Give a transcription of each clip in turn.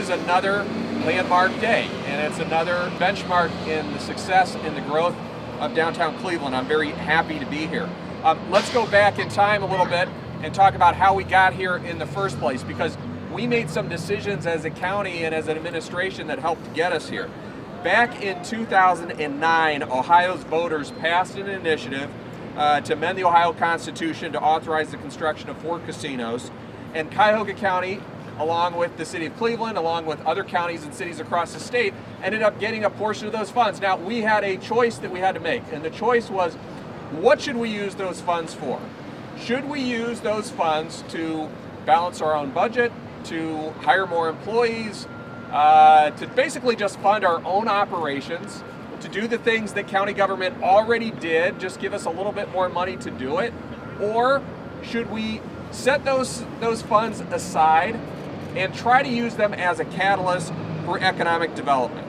is another landmark day, and it's another benchmark in the success and the growth of downtown Cleveland. I'm very happy to be here. Let's go back in time a little bit and talk about how we got here in the first place, because we made some decisions as a county and as an administration that helped get us here. Back in 2009, Ohio's voters passed an initiative to amend the Ohio Constitution to authorize the construction of 4 casinos, and Cuyahoga County, along with the city of Cleveland, along with other counties and cities across the state, ended up getting a portion of those funds. Now, we had a choice that we had to make, and the choice was, what should we use those funds for? Should we use those funds to balance our own budget, to hire more employees, to basically just fund our own operations, to do the things that county government already did, just give us a little bit more money to do it? Or should we set those funds aside and try to use them as a catalyst for economic development?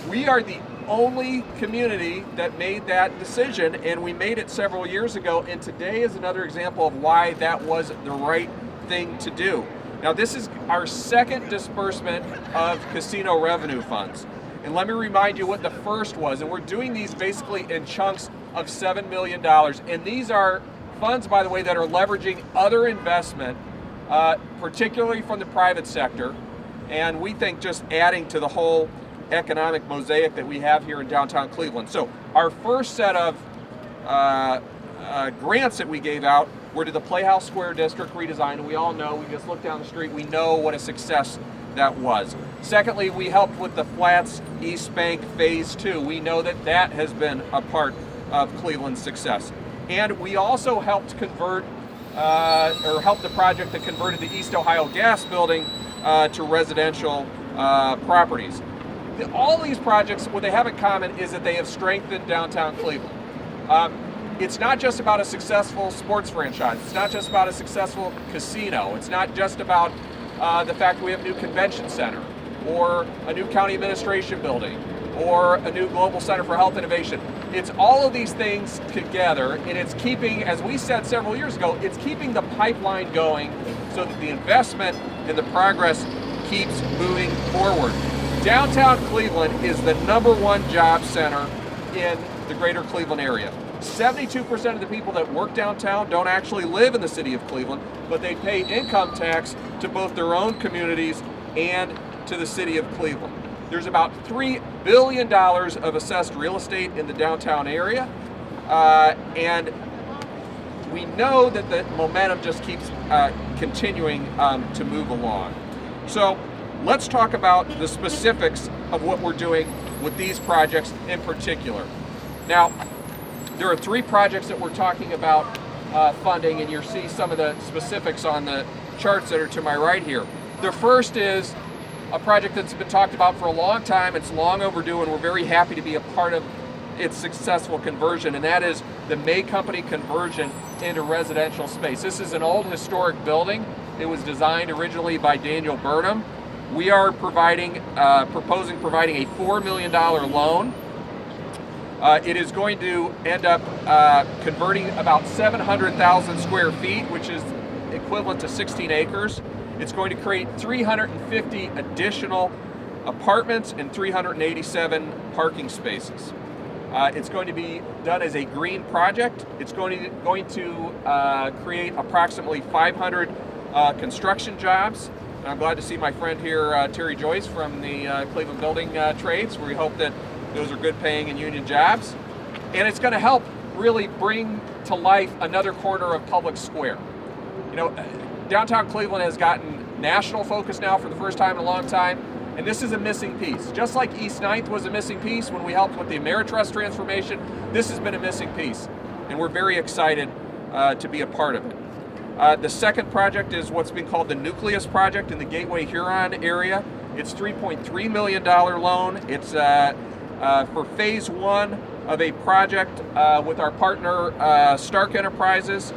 We are the only community that made that decision, and we made it several years ago, and today is another example of why that was the right thing to do. Now, this is our second disbursement of casino revenue funds. And let me remind you what the first was. And we're doing these basically in chunks of $7 million. And these are funds, by the way, that are leveraging other investment, particularly from the private sector. And we think just adding to the whole economic mosaic that we have here in downtown Cleveland. So our first set of grants that we gave out were to the Playhouse Square District redesign, and we all know, we just look down the street, we know what a success that was. Secondly, we helped with the Flats East Bank Phase 2. We know that that has been a part of Cleveland's success. And we also helped convert, or helped the project that converted the East Ohio Gas Building to residential properties. All these projects, what they have in common is that they have strengthened downtown Cleveland. It's not just about a successful sports franchise. It's not just about a successful casino. It's not just about the fact that we have a new convention center, or a new county administration building, or a new global center for health innovation. It's all of these things together, and it's keeping, as we said several years ago, it's keeping the pipeline going so that the investment and the progress keeps moving forward. Downtown Cleveland is the #1 job center in the greater Cleveland area. 72% of the people that work downtown don't actually live in the city of Cleveland, but they pay income tax to both their own communities and to the city of Cleveland. There's about $3 billion of assessed real estate in the downtown area, and we know that the momentum just keeps continuing to move along. So let's talk about the specifics of what we're doing with these projects in particular. Now, there are 3 projects that we're talking about funding, and you'll see some of the specifics on the charts that are to my right here. The first is a project that's been talked about for a long time. It's long overdue, and we're very happy to be a part of its successful conversion, and that is the May Company conversion into residential space. This is an old historic building. It was designed originally by Daniel Burnham. We are providing, proposing providing a $4 million loan. It is going to end up converting about 700,000 square feet, which is equivalent to 16 acres. It's going to create 350 additional apartments and 387 parking spaces. It's going to be done as a green project. It's going to create approximately 500 construction jobs. And I'm glad to see my friend here, Terry Joyce from the Cleveland Building Trades. We hope that those are good paying and union jobs. And it's going to help really bring to life another corner of Public Square. You know, downtown Cleveland has gotten national focus now for the first time in a long time, and this is a missing piece. Just like East 9th was a missing piece when we helped with the Ameritrust transformation, this has been a missing piece, and we're very excited to be a part of it. The second project is what's being called the Nucleus Project in the Gateway Huron area. It's $3.3 million loan. It's for phase 1 of a project with our partner Stark Enterprises.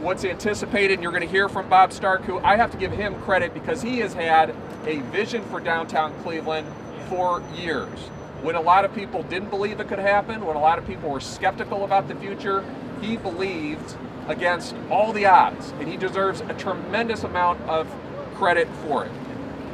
What's anticipated, and you're going to hear from Bob Stark, who I have to give him credit because he has had a vision for downtown Cleveland for years. When a lot of people didn't believe it could happen, when a lot of people were skeptical about the future, he believed against all the odds, and he deserves a tremendous amount of credit for it.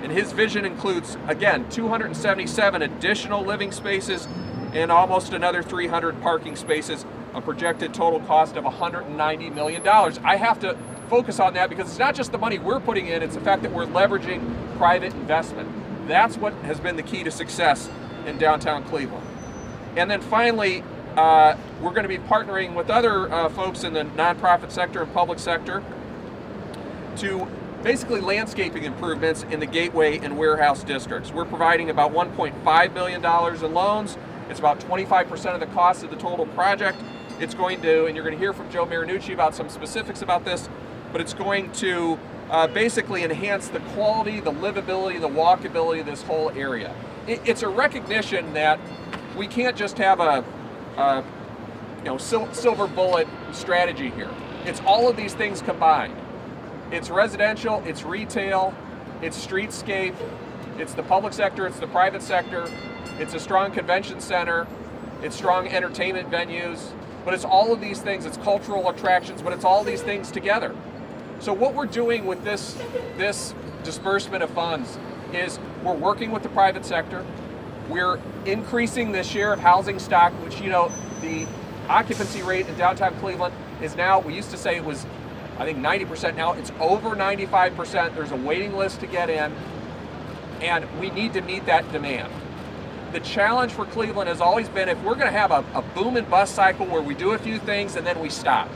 And his vision includes, again, 277 additional living spaces and almost another 300 parking spaces, a projected total cost of $190 million. I have to focus on that because it's not just the money we're putting in, it's the fact that we're leveraging private investment. That's what has been the key to success in downtown Cleveland. And then finally, we're going to be partnering with other folks in the nonprofit sector and public sector to basically landscaping improvements in the Gateway and Warehouse districts. We're providing about $1.5 million in loans. It's about 25% of the cost of the total project. It's going to, and you're going to hear from Joe Marinucci about some specifics about this, but it's going to basically enhance the quality, the livability, the walkability of this whole area. It's a recognition that we can't just have a silver bullet strategy here. It's all of these things combined. It's residential, it's retail, it's streetscape, it's the public sector, it's the private sector, it's a strong convention center, it's strong entertainment venues, but it's all of these things, it's cultural attractions, but it's all these things together. So what we're doing with this disbursement of funds is we're working with the private sector, we're increasing the share of housing stock, which, the occupancy rate in downtown Cleveland is now, we used to say it was, I think 90%, now it's over 95%. There's a waiting list to get in, and we need to meet that demand. The challenge for Cleveland has always been, if we're going to have a boom and bust cycle where we do a few things and then we stop,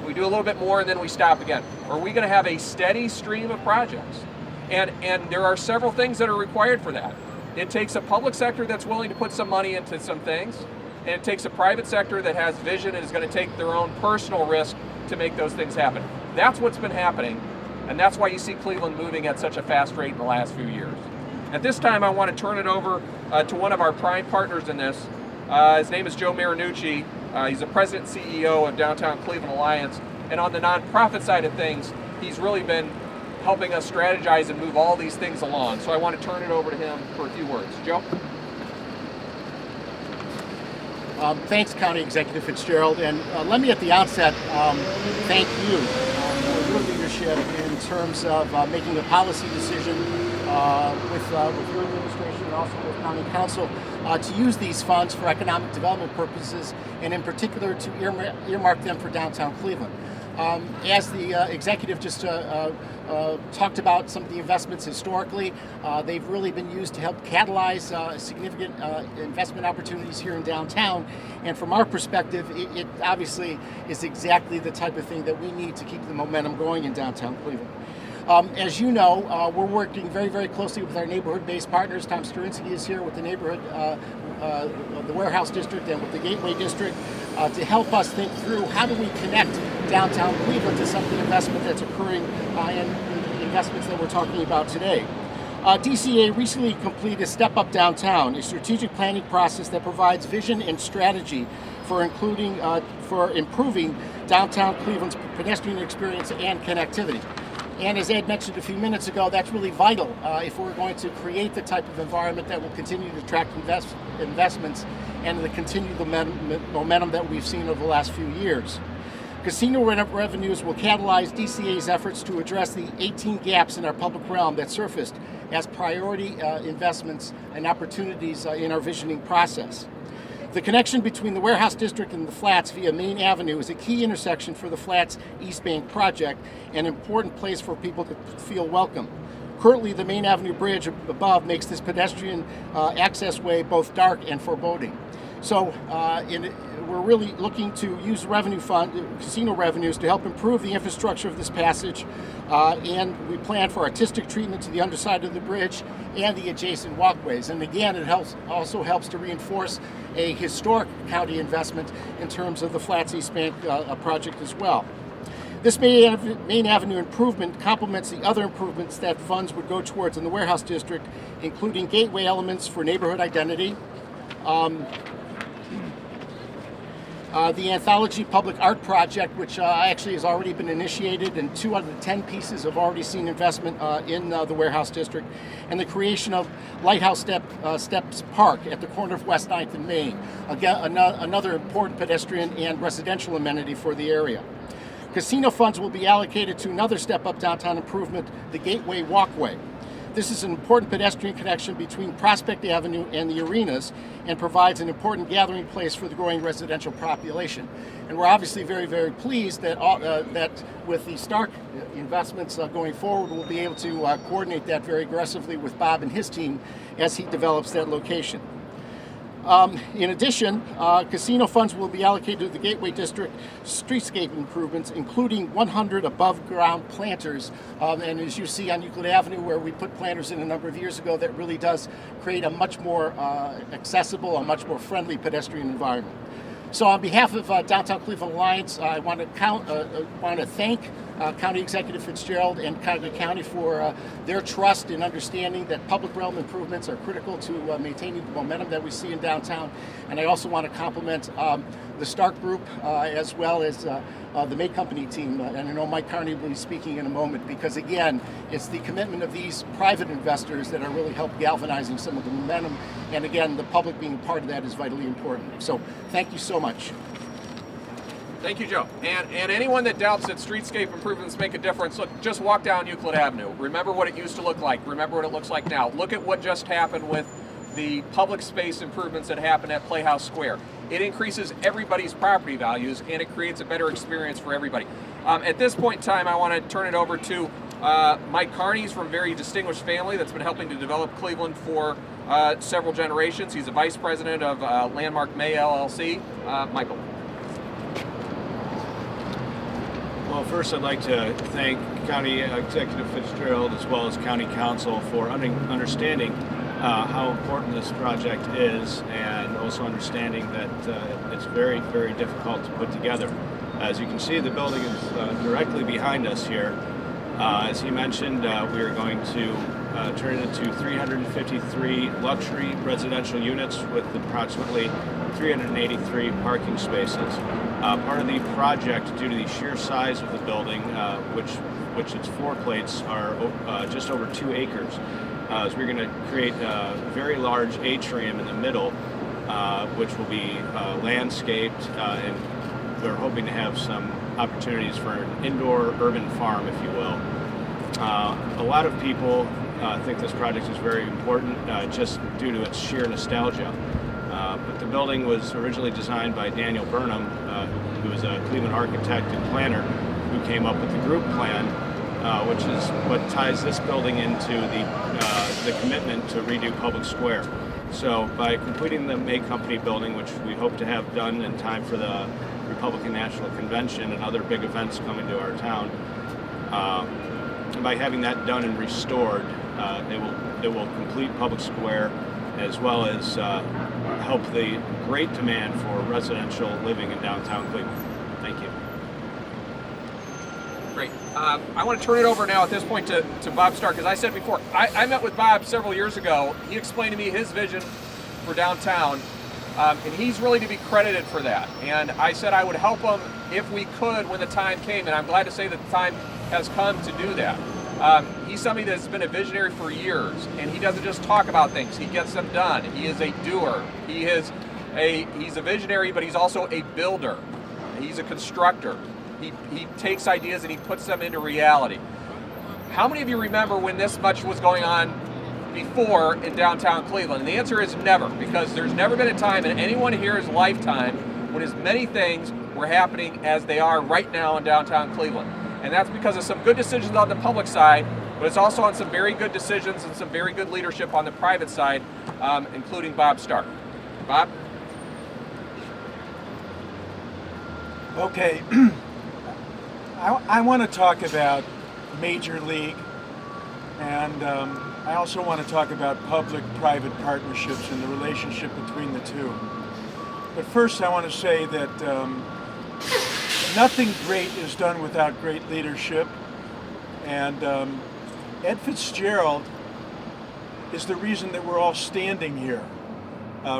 we do a little bit more and then we stop again, or are we going to have a steady stream of projects? And there are several things that are required for that. It takes a public sector that's willing to put some money into some things, and it takes a private sector that has vision and is going to take their own personal risk to make those things happen. That's what's been happening, and that's why you see Cleveland moving at such a fast rate in the last few years. At this time, I want to turn it over to one of our prime partners in this. His name is Joe Marinucci. He's the president and CEO of Downtown Cleveland Alliance, and on the nonprofit side of things, he's really been helping us strategize and move all these things along. So I want to turn it over to him for a few words. Joe? Thanks, County Executive Fitzgerald, and let me at the outset thank you for your leadership in terms of making a policy decision with your administration and also with County Council to use these funds for economic development purposes, and in particular to earmark them for downtown Cleveland. As the executive just talked about some of the investments historically, they've really been used to help catalyze significant investment opportunities here in downtown. And from our perspective, it obviously is exactly the type of thing that we need to keep the momentum going in downtown Cleveland. As you know, we're working very, very closely with our neighborhood-based partners. Tom Sturinsky is here with the neighborhood, the Warehouse District and with the Gateway District to help us think through how do we connect downtown Cleveland to some of the investment that's occurring and the investments that we're talking about today. DCA recently completed Step Up Downtown, a strategic planning process that provides vision and strategy for improving downtown Cleveland's pedestrian experience and connectivity. And as Ed mentioned a few minutes ago, that's really vital if we're going to create the type of environment that will continue to attract investments and the continued momentum that we've seen over the last few years. Casino revenues will catalyze DCA's efforts to address the 18 gaps in our public realm that surfaced as priority investments and opportunities in our visioning process. The connection between the Warehouse District and the Flats via Main Avenue is a key intersection for the Flats East Bank project, an important place for people to feel welcome. Currently, the Main Avenue Bridge above makes this pedestrian access way both dark and foreboding. So we're really looking to use casino revenues to help improve the infrastructure of this passage, and we plan for artistic treatment to the underside of the bridge and the adjacent walkways. And again, it also helps to reinforce a historic county investment in terms of the Flats East Bank project as well. This Main Avenue improvement complements the other improvements that funds would go towards in the Warehouse District, including gateway elements for neighborhood identity, the Anthology Public Art Project, which actually has already been initiated, and 2 out of the 10 pieces have already seen investment in the Warehouse District, and the creation of Lighthouse Steps Park at the corner of West 9th and Main, again, another important pedestrian and residential amenity for the area. Casino funds will be allocated to another Step Up Downtown improvement, the Gateway Walkway. This is an important pedestrian connection between Prospect Avenue and the arenas and provides an important gathering place for the growing residential population. And we're obviously very, very pleased that that with the Stark investments going forward, we'll be able to coordinate that very aggressively with Bob and his team as he develops that location. In addition, casino funds will be allocated to the Gateway District streetscape improvements, including 100 above-ground planters. And as you see on Euclid Avenue, where we put planters in a number of years ago, that really does create a much more accessible, a much more friendly pedestrian environment. So on behalf of Downtown Cleveland Alliance, I want to thank County Executive Fitzgerald and Cuyahoga County for their trust in understanding that public realm improvements are critical to maintaining the momentum that we see in downtown. And I also want to compliment the Stark Group as well as the May Company team. And I know Mike Carney will be speaking in a moment, because again, it's the commitment of these private investors that are really help galvanizing some of the momentum. And again, the public being part of that is vitally important. So thank you so much. Thank you, Joe. And anyone that doubts that streetscape improvements make a difference, look, just walk down Euclid Avenue. Remember what it used to look like. Remember what it looks like now. Look at what just happened with the public space improvements that happened at Playhouse Square. It increases everybody's property values, and it creates a better experience for everybody. At this point in time, I want to turn it over to Mike Carney. He's from a very distinguished family that's been helping to develop Cleveland for several generations. He's a vice president of Landmark May LLC. Michael. Well, first I'd like to thank County Executive Fitzgerald as well as County Council for understanding how important this project is, and also understanding that it's very, very difficult to put together. As you can see, the building is directly behind us here. As he mentioned, we are going to turn it into 353 luxury residential units with approximately 383 parking spaces. Part of the project, due to the sheer size of the building, which its floor plates are just over 2 acres, is we're going to create a very large atrium in the middle, which will be landscaped, and we're hoping to have some opportunities for an indoor urban farm, if you will. A lot of people think this project is very important just due to its sheer nostalgia. But the building was originally designed by Daniel Burnham, who was a Cleveland architect and planner, who came up with the group plan, which is what ties this building into the commitment to redo Public Square. So by completing the May Company building, which we hope to have done in time for the Republican National Convention and other big events coming to our town, by having that done and restored, it will complete Public Square, as well as help the great demand for residential living in downtown Cleveland. Thank you. Great. I want to turn it over now at this point to Bob Stark. As I said before, I met with Bob several years ago. He explained to me his vision for downtown, and he's really to be credited for that. And I said I would help him if we could when the time came, and I'm glad to say that the time has come to do that. He's somebody that's been a visionary for years, and he doesn't just talk about things, he gets them done. He is a doer. He's a visionary, but he's also a builder. He's a constructor. He takes ideas and he puts them into reality. How many of you remember when this much was going on before in downtown Cleveland? And the answer is never, because there's never been a time in anyone here's lifetime when as many things were happening as they are right now in downtown Cleveland. And that's because of some good decisions on the public side, but it's also on some very good decisions and some very good leadership on the private side, including Bob Stark. Bob? Okay, I want to talk about Major League, and I also want to talk about public-private partnerships and the relationship between the two. But first I want to say that nothing great is done without great leadership, and Ed Fitzgerald is the reason that we're all standing here.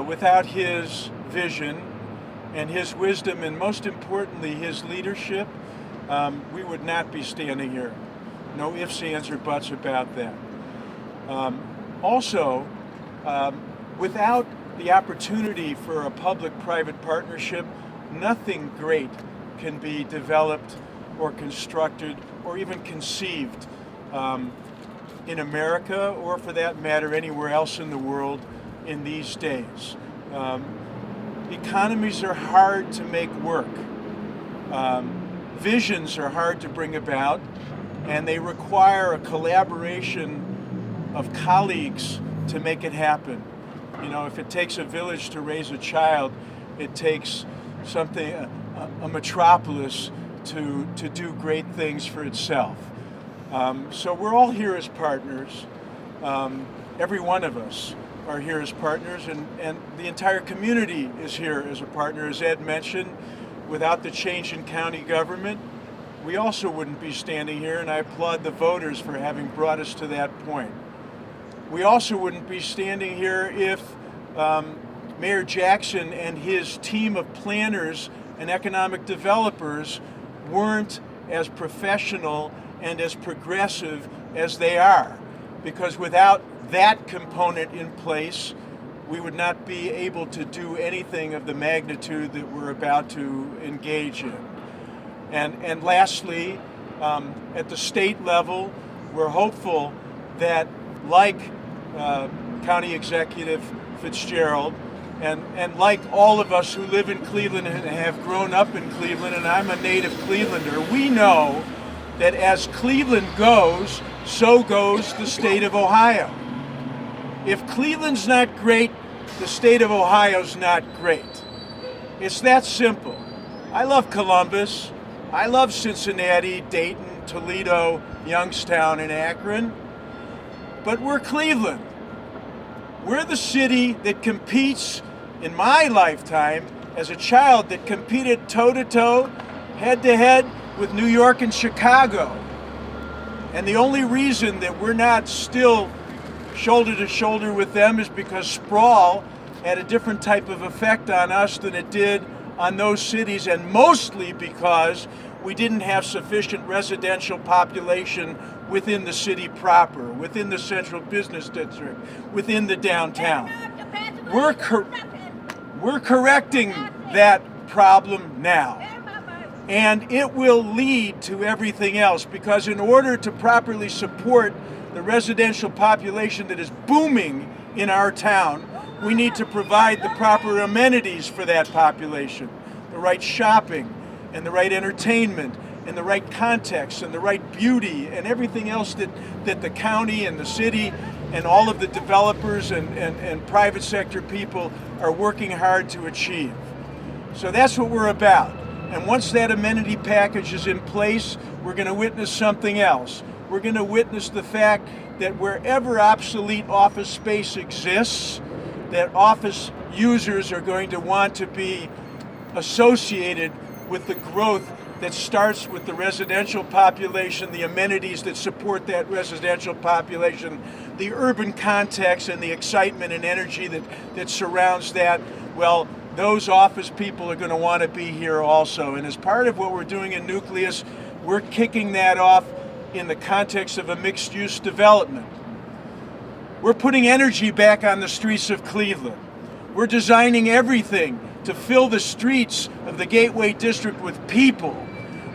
Without his vision and his wisdom, and most importantly his leadership, we would not be standing here. No ifs, ands, or buts about that. Also, without the opportunity for a public-private partnership, nothing great can be developed or constructed or even conceived in America, or for that matter, anywhere else in the world in these days. Economies are hard to make work. Visions are hard to bring about, and they require a collaboration of colleagues to make it happen. You know, if it takes a village to raise a child, it takes something, a metropolis to do great things for itself. So we're all here as partners. Every one of us are here as partners, and the entire community is here as a partner. As Ed mentioned, without the change in county government, we also wouldn't be standing here, and I applaud the voters for having brought us to that point. We also wouldn't be standing here if Mayor Jackson and his team of planners and economic developers weren't as professional and as progressive as they are. Because without that component in place, we would not be able to do anything of the magnitude that we're about to engage in. And lastly, at the state level, we're hopeful that, like County Executive Fitzgerald, and like all of us who live in Cleveland and have grown up in Cleveland, and I'm a native Clevelander, we know that as Cleveland goes, so goes the state of Ohio. If Cleveland's not great, the state of Ohio's not great. It's that simple. I love Columbus. I love Cincinnati, Dayton, Toledo, Youngstown, and Akron. But we're Cleveland. We're the city that competes, in my lifetime, as a child, that competed toe-to-toe, head-to-head with New York and Chicago. And the only reason that we're not still shoulder to shoulder with them is because sprawl had a different type of effect on us than it did on those cities, and mostly because we didn't have sufficient residential population within the city proper, within the central business district, within the downtown. We're correcting that problem now. And it will lead to everything else, because in order to properly support the residential population that is booming in our town, we need to provide the proper amenities for that population, the right shopping and the right entertainment and the right context and the right beauty and everything else that the county and the city and all of the developers and private sector people are working hard to achieve. So that's what we're about. And once that amenity package is in place, we're going to witness something else. We're going to witness the fact that wherever obsolete office space exists, that office users are going to want to be associated with the growth that starts with the residential population, the amenities that support that residential population, the urban context and the excitement and energy that surrounds that. Well, those office people are going to want to be here also. And as part of what we're doing in Nucleus, we're kicking that off in the context of a mixed-use development. We're putting energy back on the streets of Cleveland. We're designing everything to fill the streets of the Gateway District with people.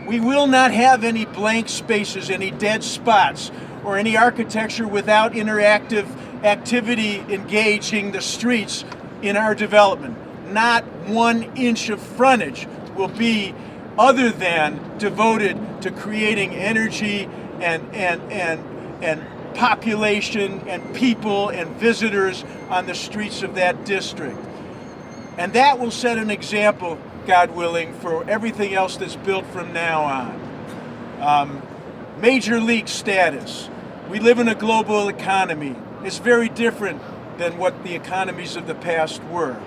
We will not have any blank spaces, any dead spots, or any architecture without interactive activity engaging the streets in our development. Not 1 inch of frontage will be other than devoted to creating energy and population and people and visitors on the streets of that district. And that will set an example, God willing, for everything else that's built from now on. Major league status. We live in a global economy. It's very different than what the economies of the past were.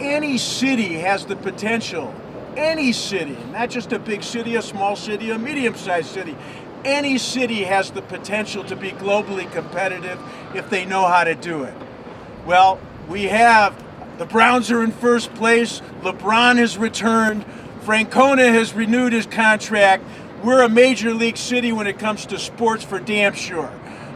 Any city has the potential, any city, not just a big city, a small city, a medium-sized city, any city has the potential to be globally competitive if they know how to do it. Well, we have, the Browns are in first place, LeBron has returned, Francona has renewed his contract. We're a major league city when it comes to sports for damn sure.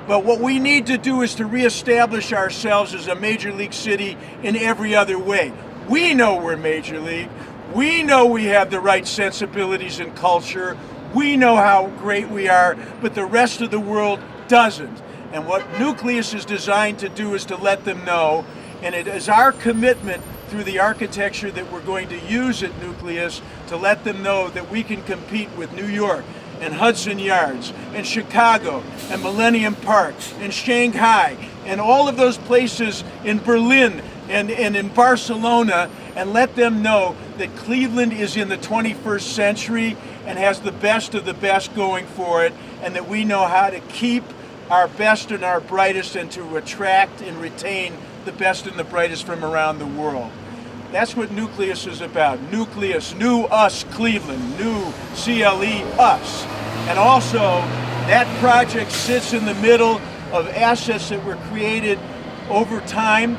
But what we need to do is to reestablish ourselves as a major league city in every other way. We know we're major league. We know we have the right sensibilities and culture. We know how great we are, but the rest of the world doesn't. And what Nucleus is designed to do is to let them know, and it is our commitment through the architecture that we're going to use at Nucleus to let them know that we can compete with New York and Hudson Yards and Chicago and Millennium Park and Shanghai and all of those places in Berlin and in Barcelona, and let them know that Cleveland is in the 21st century and has the best of the best going for it, and that we know how to keep our best and our brightest and to attract and retain the best and the brightest from around the world. That's what Nucleus is about. Nucleus, new us Cleveland, new CLE us. And also, that project sits in the middle of assets that were created over time.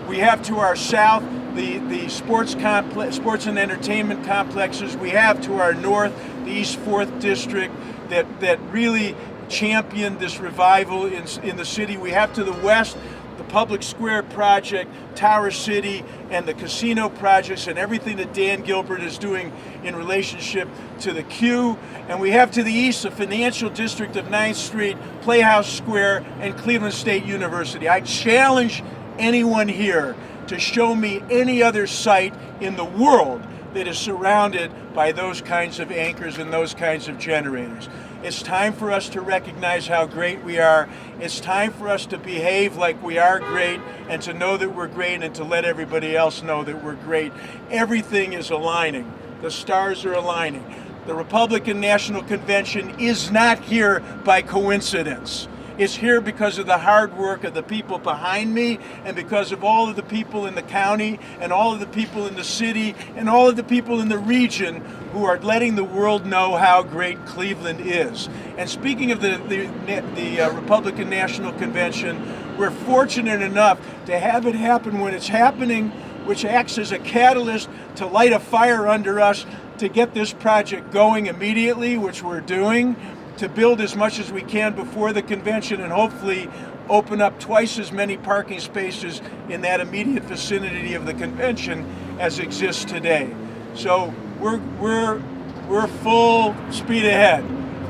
We have to our south the sports and entertainment complexes. We have to our north the East 4th District that really championed this revival in the city. We have to the west the Public Square project, Tower City, and the casino projects, and everything that Dan Gilbert is doing in relationship to the Q. And we have to the east the financial district of 9th Street, Playhouse Square, and Cleveland State University. I challenge anyone here to show me any other site in the world that is surrounded by those kinds of anchors and those kinds of generators. It's time for us to recognize how great we are. It's time for us to behave like we are great and to know that we're great and to let everybody else know that we're great. Everything is aligning. The stars are aligning. The Republican National Convention is not here by coincidence. It's here because of the hard work of the people behind me and because of all of the people in the county and all of the people in the city and all of the people in the region who are letting the world know how great Cleveland is. And speaking of the Republican National Convention, we're fortunate enough to have it happen when it's happening, which acts as a catalyst to light a fire under us to get this project going immediately, which we're doing, to build as much as we can before the convention and hopefully open up twice as many parking spaces in that immediate vicinity of the convention as exists today. So we're full speed ahead,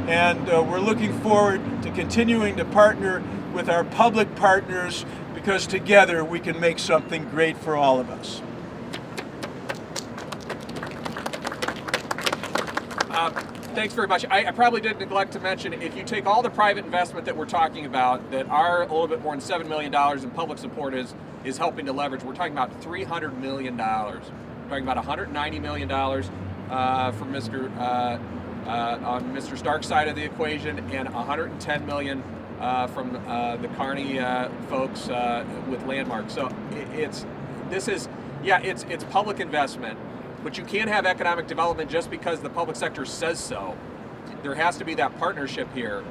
and we're looking forward to continuing to partner with our public partners, because together we can make something great for all of us. Thanks very much. I probably did neglect to mention, if you take all the private investment that we're talking about, that are a little bit more than $7 million in public support is helping to leverage, we're talking about $300 million. We're talking about $190 million from on Mr. Stark's side of the equation, and $110 million from the Kearney folks with Landmark. So it's public investment. But you can't have economic development just because the public sector says so. There has to be that partnership here.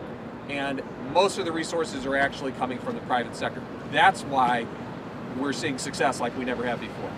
And most of the resources are actually coming from the private sector. That's why we're seeing success like we never have before.